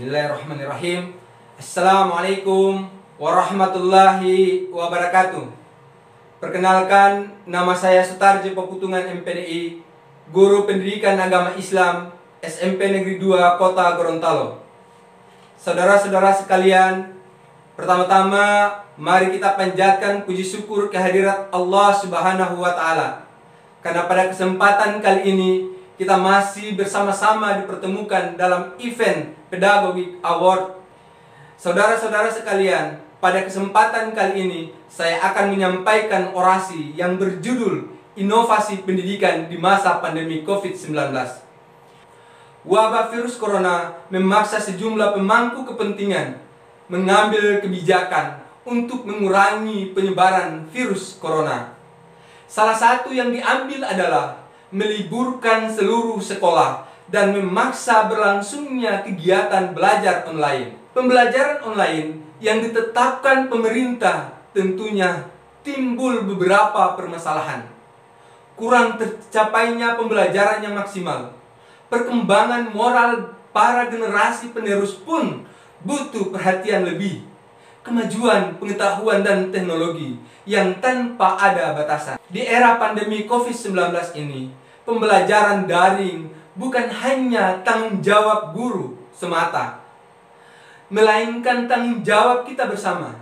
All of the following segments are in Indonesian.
Bismillahirrahmanirrahim. Assalamualaikum warahmatullahi wabarakatuh. Perkenalkan, nama saya Sutarjo Peputungan MPDI, Guru Pendidikan Agama Islam SMP Negeri 2 Kota Gorontalo. Saudara-saudara sekalian, pertama-tama mari kita panjatkan puji syukur kehadirat Allah Subhanahu wa Ta'ala, karena pada kesempatan kali ini kita masih bersama-sama dipertemukan dalam event Pedagogic Award. Saudara-saudara sekalian, pada kesempatan kali ini saya akan menyampaikan orasi yang berjudul Inovasi Pendidikan di Masa Pandemi COVID-19. Wabah virus corona memaksa sejumlah pemangku kepentingan mengambil kebijakan untuk mengurangi penyebaran virus corona. Salah satu yang diambil adalah meliburkan seluruh sekolah dan memaksa berlangsungnya kegiatan belajar online. Pembelajaran online yang ditetapkan pemerintah tentunya timbul beberapa permasalahan. Kurang tercapainya pembelajaran yang maksimal. Perkembangan moral para generasi penerus pun butuh perhatian lebih. Kemajuan pengetahuan dan teknologi yang tanpa ada batasan. Di era pandemi COVID-19 ini, pembelajaran daring bukan hanya tanggung jawab guru semata, melainkan tanggung jawab kita bersama.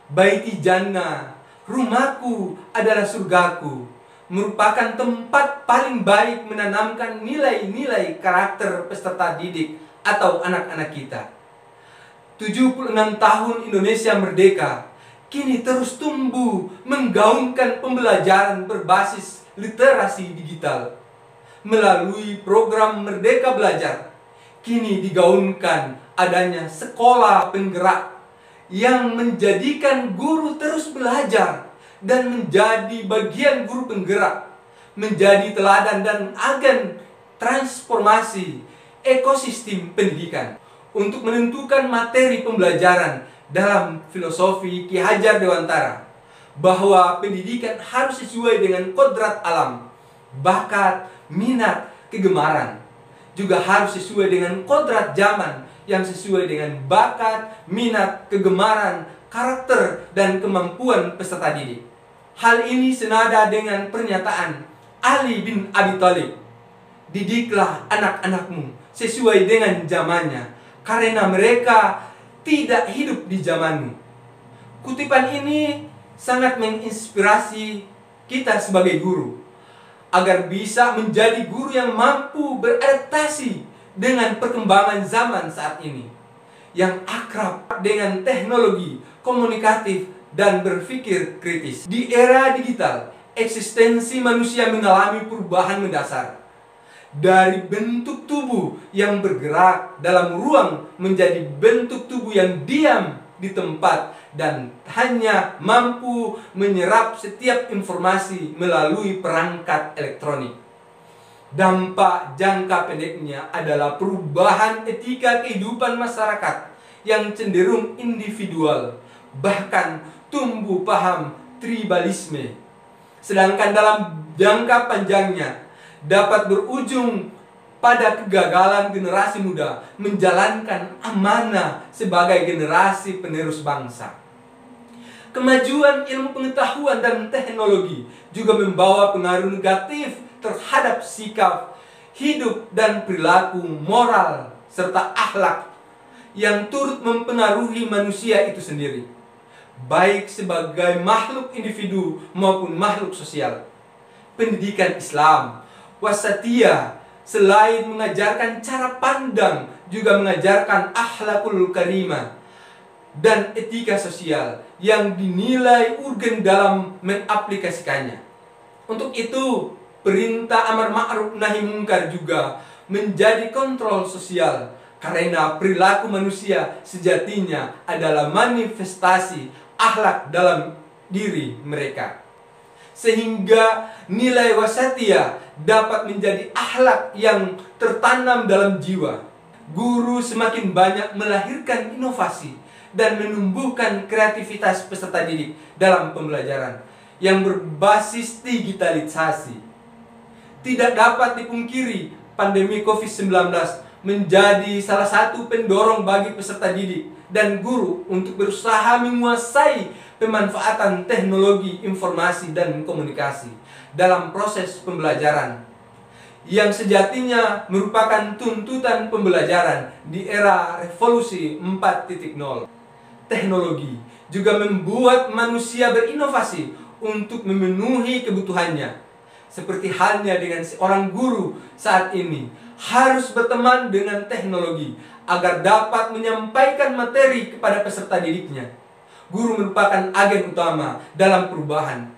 Baiti Jannah, rumahku adalah surgaku, merupakan tempat paling baik menanamkan nilai-nilai karakter peserta didik atau anak-anak kita. 76 tahun Indonesia merdeka, kini terus tumbuh menggaungkan pembelajaran berbasis literasi digital. Melalui program Merdeka Belajar, kini digaungkan adanya sekolah penggerak yang menjadikan guru terus belajar dan menjadi bagian guru penggerak, menjadi teladan dan agen transformasi ekosistem pendidikan. Untuk menentukan materi pembelajaran dalam filosofi Ki Hajar Dewantara, bahwa pendidikan harus sesuai dengan kodrat alam, bakat, minat, kegemaran. Juga harus sesuai dengan kodrat zaman yang sesuai dengan bakat, minat, kegemaran, karakter, dan kemampuan peserta didik. Hal ini senada dengan pernyataan Ali bin Abi Thalib, "Didiklah anak-anakmu sesuai dengan zamannya, karena mereka tidak hidup di zamanmu." Kutipan ini sangat menginspirasi kita sebagai guru, agar bisa menjadi guru yang mampu beradaptasi dengan perkembangan zaman saat ini, yang akrab dengan teknologi, komunikatif, dan berpikir kritis. Di era digital, eksistensi manusia mengalami perubahan mendasar. Dari bentuk tubuh yang bergerak dalam ruang menjadi bentuk tubuh yang diam di tempat dan hanya mampu menyerap setiap informasi melalui perangkat elektronik. Dampak jangka pendeknya adalah perubahan etika kehidupan masyarakat yang cenderung individual, bahkan tumbuh paham tribalisme. Sedangkan dalam jangka panjangnya dapat berujung pada kegagalan generasi muda menjalankan amanah sebagai generasi penerus bangsa. Kemajuan ilmu pengetahuan dan teknologi juga membawa pengaruh negatif terhadap sikap, hidup, dan perilaku moral serta akhlak yang turut mempengaruhi manusia itu sendiri, baik sebagai makhluk individu maupun makhluk sosial. Pendidikan Islam wasatiyah selain mengajarkan cara pandang, juga mengajarkan akhlakul karimah dan etika sosial yang dinilai urgen dalam mengaplikasikannya. Untuk itu, perintah amar ma'ruf nahi mungkar juga menjadi kontrol sosial, karena perilaku manusia sejatinya adalah manifestasi akhlak dalam diri mereka. Sehingga nilai wasatiyah dapat menjadi akhlak yang tertanam dalam jiwa. Guru semakin banyak melahirkan inovasi dan menumbuhkan kreativitas peserta didik dalam pembelajaran yang berbasis digitalisasi. Tidak dapat dipungkiri, pandemi COVID-19 menjadi salah satu pendorong bagi peserta didik dan guru untuk berusaha menguasai pemanfaatan teknologi informasi dan komunikasi dalam proses pembelajaran, yang sejatinya merupakan tuntutan pembelajaran di era revolusi 4.0. Teknologi juga membuat manusia berinovasi untuk memenuhi kebutuhannya. Seperti halnya dengan seorang guru saat ini harus berteman dengan teknologi agar dapat menyampaikan materi kepada peserta didiknya. Guru merupakan agen utama dalam perubahan.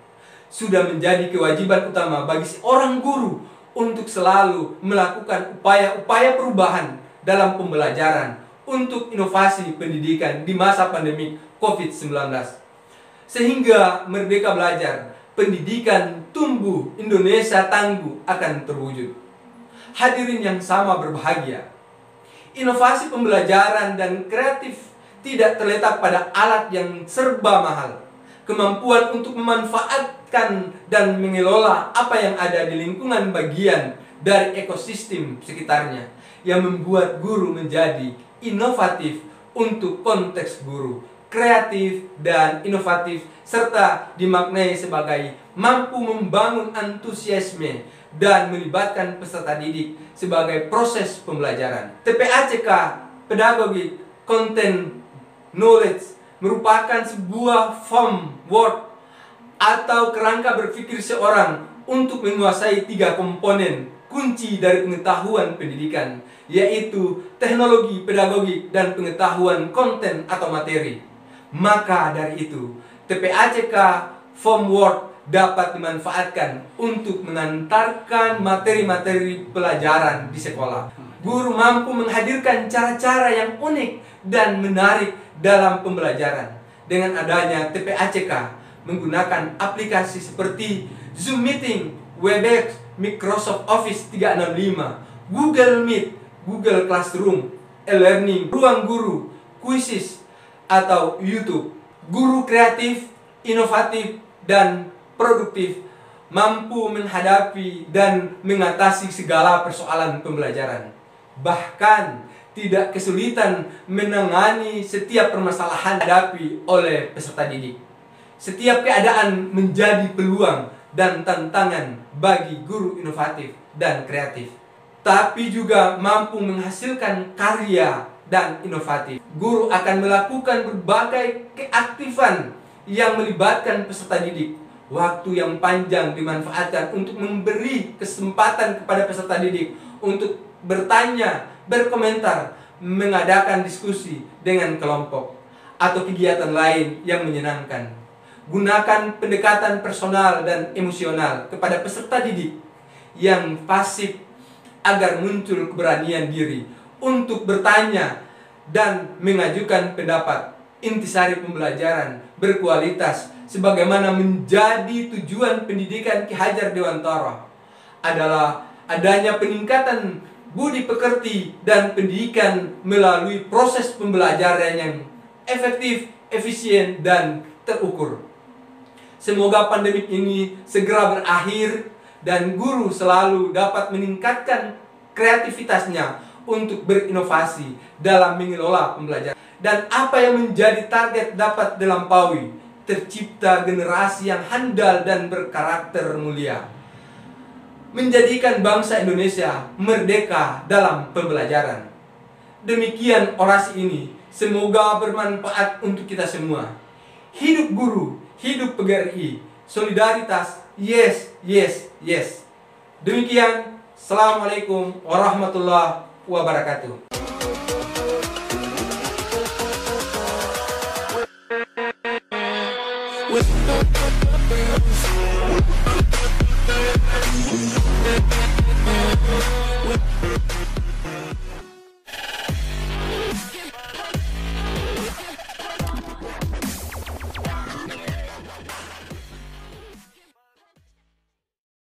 Sudah menjadi kewajiban utama bagi seorang guru untuk selalu melakukan upaya-upaya perubahan dalam pembelajaran untuk inovasi pendidikan di masa pandemi COVID-19. Sehingga Merdeka Belajar, pendidikan tumbuh, Indonesia tangguh akan terwujud. Hadirin yang sama berbahagia, inovasi pembelajaran dan kreatif tidak terletak pada alat yang serba mahal. Kemampuan untuk memanfaatkan dan mengelola apa yang ada di lingkungan bagian dari ekosistem sekitarnya yang membuat guru menjadi inovatif untuk konteks guru, kreatif dan inovatif, serta dimaknai sebagai mampu membangun antusiasme dan melibatkan peserta didik sebagai proses pembelajaran. TPACK, Pedagogic Content Knowledge, merupakan sebuah framework atau kerangka berpikir seorang untuk menguasai 3 komponen kunci dari pengetahuan pendidikan, yaitu teknologi, pedagogik, dan pengetahuan konten atau materi. Maka dari itu, TPACK framework dapat dimanfaatkan untuk mengantarkan materi-materi pelajaran di sekolah. Guru mampu menghadirkan cara-cara yang unik dan menarik dalam pembelajaran. Dengan adanya TPACK, menggunakan aplikasi seperti Zoom Meeting, Webex, Microsoft Office 365, Google Meet, Google Classroom, e-learning, ruang guru, quizzes, atau YouTube. Guru kreatif, inovatif, dan produktif mampu menghadapi dan mengatasi segala persoalan pembelajaran. Bahkan tidak kesulitan menangani setiap permasalahan dihadapi oleh peserta didik. Setiap keadaan menjadi peluang dan tantangan bagi guru inovatif dan kreatif, tapi juga mampu menghasilkan karya dan inovatif. Guru akan melakukan berbagai keaktifan yang melibatkan peserta didik. Waktu yang panjang dimanfaatkan untuk memberi kesempatan kepada peserta didik untuk bertanya, berkomentar, mengadakan diskusi dengan kelompok atau kegiatan lain yang menyenangkan. Gunakan pendekatan personal dan emosional kepada peserta didik yang pasif agar muncul keberanian diri untuk bertanya dan mengajukan pendapat. Intisari pembelajaran berkualitas sebagaimana menjadi tujuan pendidikan Ki Hajar Dewantara adalah adanya peningkatan budi pekerti dan pendidikan melalui proses pembelajaran yang efektif, efisien, dan terukur. Semoga pandemi ini segera berakhir dan guru selalu dapat meningkatkan kreativitasnya untuk berinovasi dalam mengelola pembelajaran. Dan apa yang menjadi target dapat dilampaui, tercipta generasi yang handal dan berkarakter mulia, menjadikan bangsa Indonesia merdeka dalam pembelajaran. Demikian orasi ini, semoga bermanfaat untuk kita semua. Hidup guru, hidup PGRI, solidaritas, yes, yes, yes. Demikian, Assalamualaikum warahmatullahi wabarakatuh. With